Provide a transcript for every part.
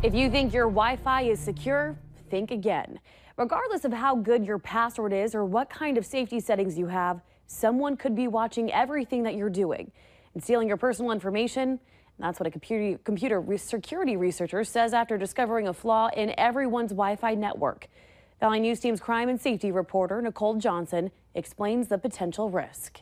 If you think your Wi-Fi is secure, think again. Regardless of how good your password is or what kind of safety settings you have, someone could be watching everything that you're doing and stealing your personal information. And that's what a computer security researcher says after discovering a flaw in everyone's Wi-Fi network. Valley News Team's crime and safety reporter Nicole Johnson explains the potential risk.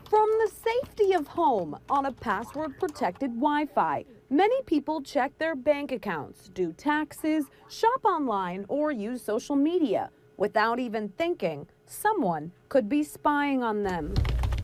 From the safety of home on a password-protected Wi-Fi, many people check their bank accounts, do taxes, shop online, or use social media without even thinking someone could be spying on them.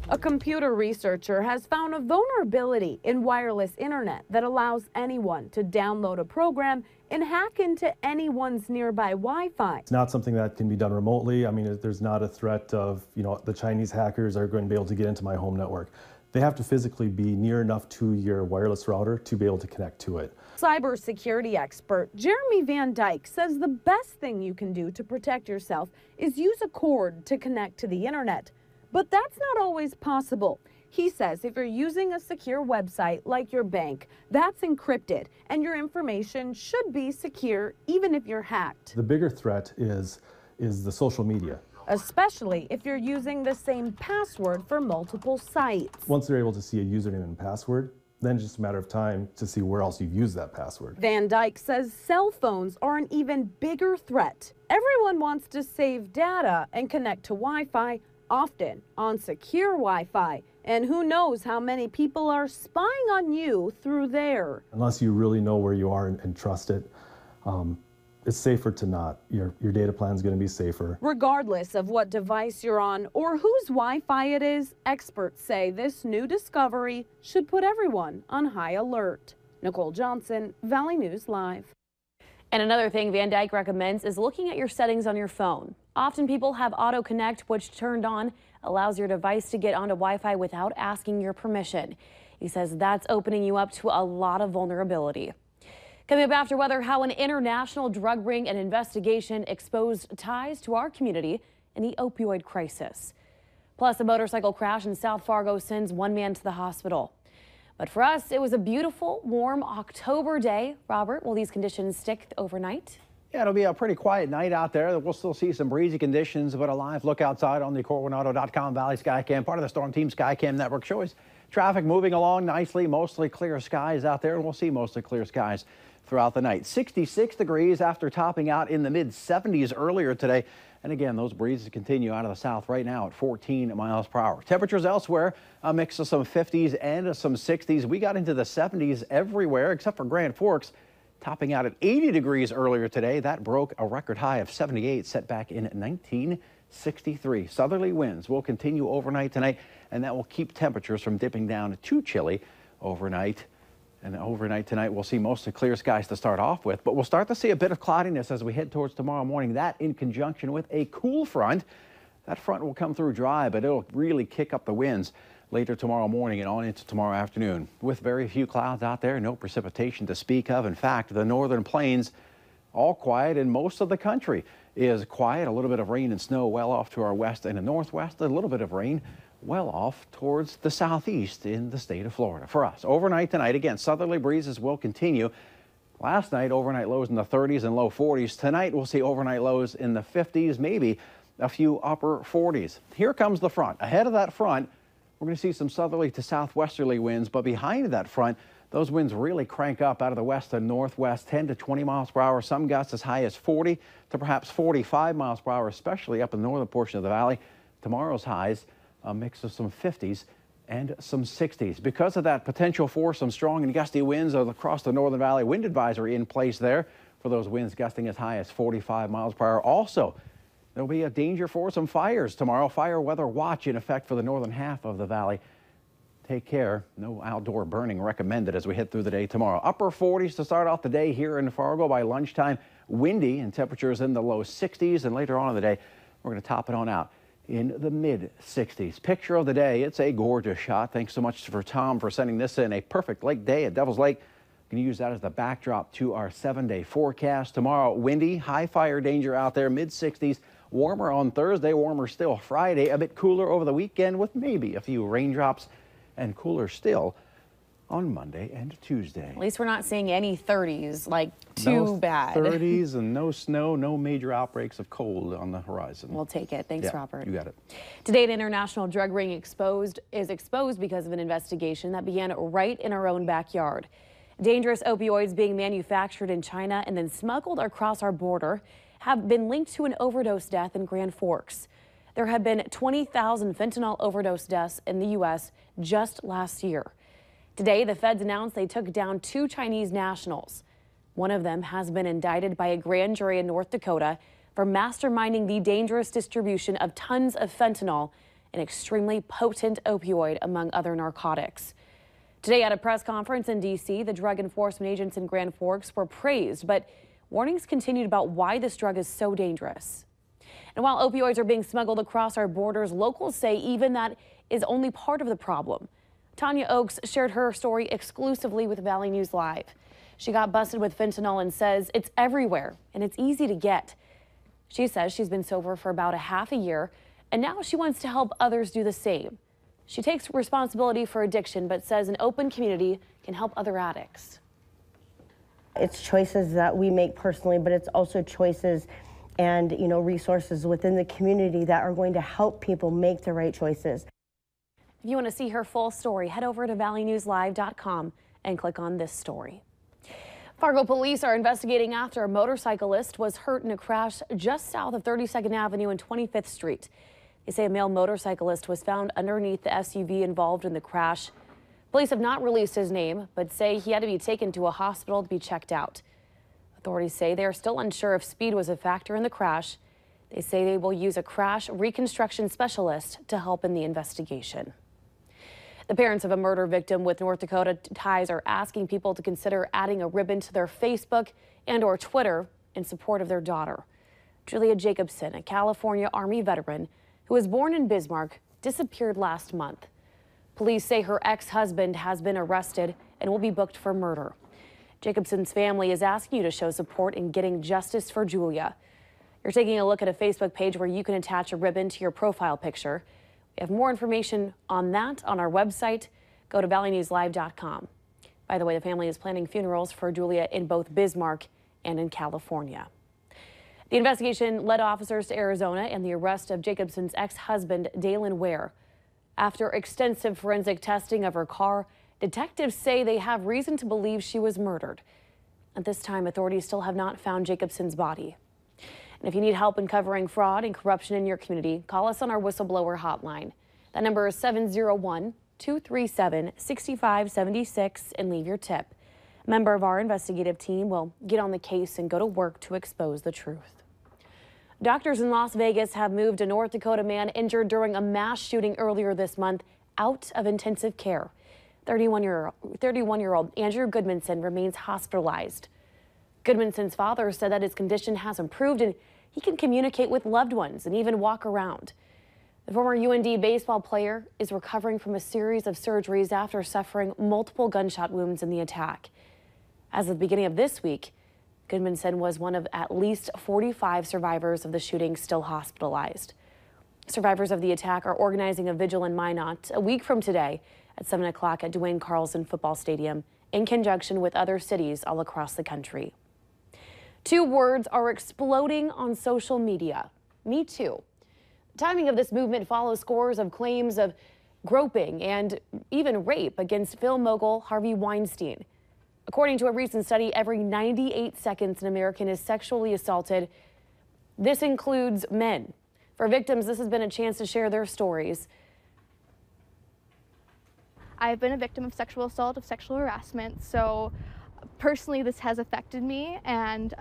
A computer researcher has found a vulnerability in wireless internet that allows anyone to download a program and hack into anyone's nearby Wi-Fi. It's not something that can be done remotely. I mean, there's not a threat of, the Chinese hackers are going to be able to get into my home network. They have to physically be near enough to your wireless router to be able to connect to it. Cybersecurity expert Jeremy Van Dyke says the best thing you can do to protect yourself is use a cord to connect to the internet. But that's not always possible. He says if you're using a secure website like your bank, that's encrypted and your information should be secure even if you're hacked. The bigger threat is the social media. Especially if you're using the same password for multiple sites. Once they're able to see a username and password, then it's just a matter of time to see where else you've used that password. Van Dyke says cell phones are an even bigger threat. Everyone wants to save data and connect to Wi-Fi, often on secure Wi-Fi. And who knows how many people are spying on you through there. Unless you really know where you are and trust it, it's safer to not. Your data plan is going to be safer. Regardless of what device you're on or whose Wi-Fi it is, experts say this new discovery should put everyone on high alert. Nicole Johnson, Valley News Live. And another thing Van Dyke recommends is looking at your settings on your phone. Often people have Auto Connect, which turned on allows your device to get onto Wi-Fi without asking your permission. He says that's opening you up to a lot of vulnerability. Coming up after weather, how an international drug ring and investigation exposed ties to our community in the opioid crisis. Plus, a motorcycle crash in South Fargo sends one man to the hospital. But for us, it was a beautiful, warm October day. Robert, will these conditions stick overnight? Yeah, it'll be a pretty quiet night out there. We'll still see some breezy conditions, but a live look outside on the CorwinAuto.com Valley Skycam, part of the Storm Team Skycam network, shows traffic moving along nicely, mostly clear skies out there, and we'll see mostly clear skies throughout the night. 66 degrees after topping out in the mid-70s earlier today. And again, those breezes continue out of the south right now at 14 miles per hour. Temperatures elsewhere, a mix of some 50s and some 60s. We got into the 70s everywhere except for Grand Forks, topping out at 80 degrees earlier today. That broke a record high of 78 set back in 1963. Southerly winds will continue overnight tonight, and that will keep temperatures from dipping down too chilly overnight. And overnight tonight, we'll see mostly clear skies to start off with, but we'll start to see a bit of cloudiness as we head towards tomorrow morning. That in conjunction with a cool front. That front will come through dry, but it'll really kick up the winds later tomorrow morning and on into tomorrow afternoon. With very few clouds out there, no precipitation to speak of. In fact, the northern plains all quiet, and most of the country is quiet. A little bit of rain and snow well off to our west and the northwest. A little bit of rain well off towards the southeast in the state of Florida. For us, overnight tonight, again, southerly breezes will continue. Last night, overnight lows in the 30s and low 40s. Tonight, we'll see overnight lows in the 50s, maybe a few upper 40s. Here comes the front. Ahead of that front, we're going to see some southerly to southwesterly winds, but behind that front, those winds really crank up out of the west and northwest, 10 to 20 miles per hour. Some gusts as high as 40 to perhaps 45 miles per hour, especially up in the northern portion of the valley. Tomorrow's highs, a mix of some 50s and some 60s. Because of that potential for some strong and gusty winds across the northern valley, wind advisory in place there for those winds gusting as high as 45 miles per hour. Also, there'll be a danger for some fires tomorrow. Fire weather watch in effect for the northern half of the valley. Take care. No outdoor burning recommended as we head through the day tomorrow. Upper 40s to start off the day here in Fargo by lunchtime. Windy and temperatures in the low 60s. And later on in the day, we're going to top it on out in the mid-60s. Picture of the day. It's a gorgeous shot. Thanks so much for Tom for sending this in. A perfect lake day at Devil's Lake. Going to use that as the backdrop to our 7-day forecast. Tomorrow, windy, high fire danger out there, mid-60s. Warmer on Thursday, warmer still Friday. A bit cooler over the weekend with maybe a few raindrops, and cooler still on Monday and Tuesday. At least we're not seeing any 30s, like No bad. 30s and no snow, no major outbreaks of cold on the horizon. We'll take it. Thanks, Yeah, Robert. you got it. Today, an international drug ring is exposed because of an investigation that began right in our own backyard. Dangerous opioids being manufactured in China and then smuggled across our border have been linked to an overdose death in Grand Forks. There have been 20,000 fentanyl overdose deaths in the U.S. just last year. Today, the feds announced they took down 2 Chinese nationals. One of them has been indicted by a grand jury in North Dakota for masterminding the dangerous distribution of tons of fentanyl, an extremely potent opioid, among other narcotics. Today, at a press conference in D.C., the drug enforcement agents in Grand Forks were praised, but warnings continued about why this drug is so dangerous. And while opioids are being smuggled across our borders, locals say even that is only part of the problem. Tanya Oakes shared her story exclusively with Valley News Live. She got busted with fentanyl and says it's everywhere and it's easy to get. She says she's been sober for about a half a year and now she wants to help others do the same. She takes responsibility for addiction but says an open community can help other addicts. It's choices that we make personally, but it's also choices and resources within the community that are going to help people make the right choices. If you want to see her full story, head over to valleynewslive.com and click on this story. Fargo police are investigating after a motorcyclist was hurt in a crash just south of 32nd Avenue and 25th Street. They say a male motorcyclist was found underneath the SUV involved in the crash. Police have not released his name, but say he had to be taken to a hospital to be checked out. Authorities say they are still unsure if speed was a factor in the crash. They say they will use a crash reconstruction specialist to help in the investigation. The parents of a murder victim with North Dakota ties are asking people to consider adding a ribbon to their Facebook and/or Twitter in support of their daughter. Julia Jacobson, a California Army veteran who was born in Bismarck, disappeared last month. Police say her ex-husband has been arrested and will be booked for murder. Jacobson's family is asking you to show support in getting justice for Julia. You're taking a look at a Facebook page where you can attach a ribbon to your profile picture. We have more information on that on our website. Go to valleynewslive.com. By the way, the family is planning funerals for Julia in both Bismarck and in California. The investigation led officers to Arizona and the arrest of Jacobson's ex-husband, Dalen Ware. After extensive forensic testing of her car, detectives say they have reason to believe she was murdered. At this time, authorities still have not found Jacobson's body. And if you need help in covering fraud and corruption in your community, call us on our whistleblower hotline. That number is 701-237-6576 and leave your tip. A member of our investigative team will get on the case and go to work to expose the truth. Doctors in Las Vegas have moved a North Dakota man injured during a mass shooting earlier this month out of intensive care. 31-year-old Andrew Goodmanson remains hospitalized. Goodmanson's father said that his condition has improved and he can communicate with loved ones and even walk around. The former UND baseball player is recovering from a series of surgeries after suffering multiple gunshot wounds in the attack. As of the beginning of this week, Goodmanson was one of at least 45 survivors of the shooting still hospitalized. Survivors of the attack are organizing a vigil in Minot a week from today at 7 o'clock at Dwayne Carlson Football Stadium in conjunction with other cities all across the country. 2 words are exploding on social media. Me too. The timing of this movement follows scores of claims of groping and even rape against film mogul Harvey Weinstein. According to a recent study, every 98 seconds an American is sexually assaulted. This includes men. For victims, this has been a chance to share their stories. I've been a victim of sexual assault, of sexual harassment, so personally this has affected me, and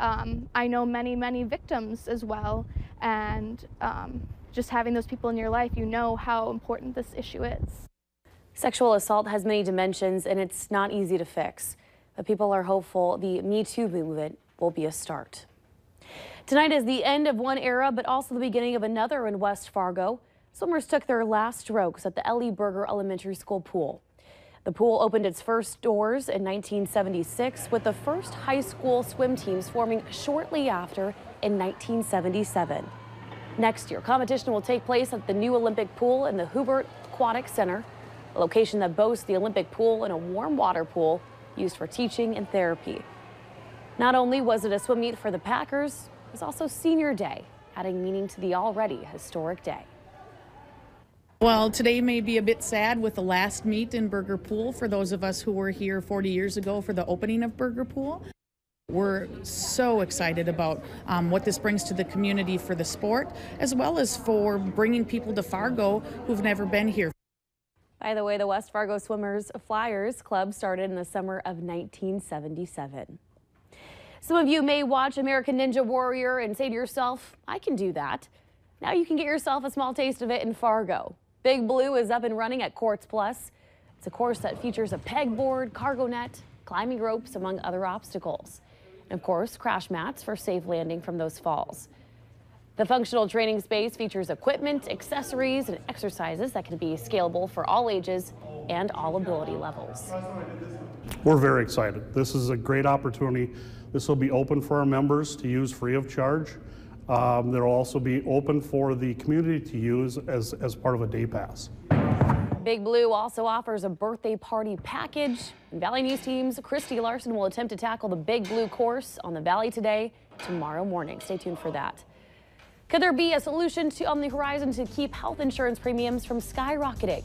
I know many, many victims as well, and just having those people in your life, you know how important this issue is. Sexual assault has many dimensions and it's not easy to fix, but people are hopeful the Me Too movement will be a start. Tonight is the end of one era, but also the beginning of another in West Fargo. Swimmers took their last strokes at the Ellie Berger Elementary School pool. The pool opened its first doors in 1976, with the first high school swim teams forming shortly after in 1977. Next year, competition will take place at the new Olympic pool in the Hubert Aquatic Center. a location that boasts the Olympic pool and a warm water pool used for teaching and therapy. Not only was it a swim meet for the Packers, it was also Senior Day, adding meaning to the already historic day. Well, today may be a bit sad with the last meet in Burger Pool for those of us who were here 40 years ago for the opening of Burger Pool. We're so excited about what this brings to the community for the sport, as well as for bringing people to Fargo who've never been here. By the way, the West Fargo Swimmers Flyers Club started in the summer of 1977. Some of you may watch American Ninja Warrior and say to yourself, I can do that. Now you can get yourself a small taste of it in Fargo. Big Blue is up and running at Courts Plus. It's a course that features a pegboard, cargo net, climbing ropes, among other obstacles. And of course, crash mats for safe landing from those falls. The functional training space features equipment, accessories, and exercises that can be scalable for all ages and all ability levels. We're very excited. This is a great opportunity. This will be open for our members to use free of charge. There will also be open for the community to use as part of a day pass. Big Blue also offers a birthday party package. And Valley News Team's Christy Larson will attempt to tackle the Big Blue course on the Valley today, tomorrow morning. Stay tuned for that. Could there be a solution on the horizon to keep health insurance premiums from skyrocketing?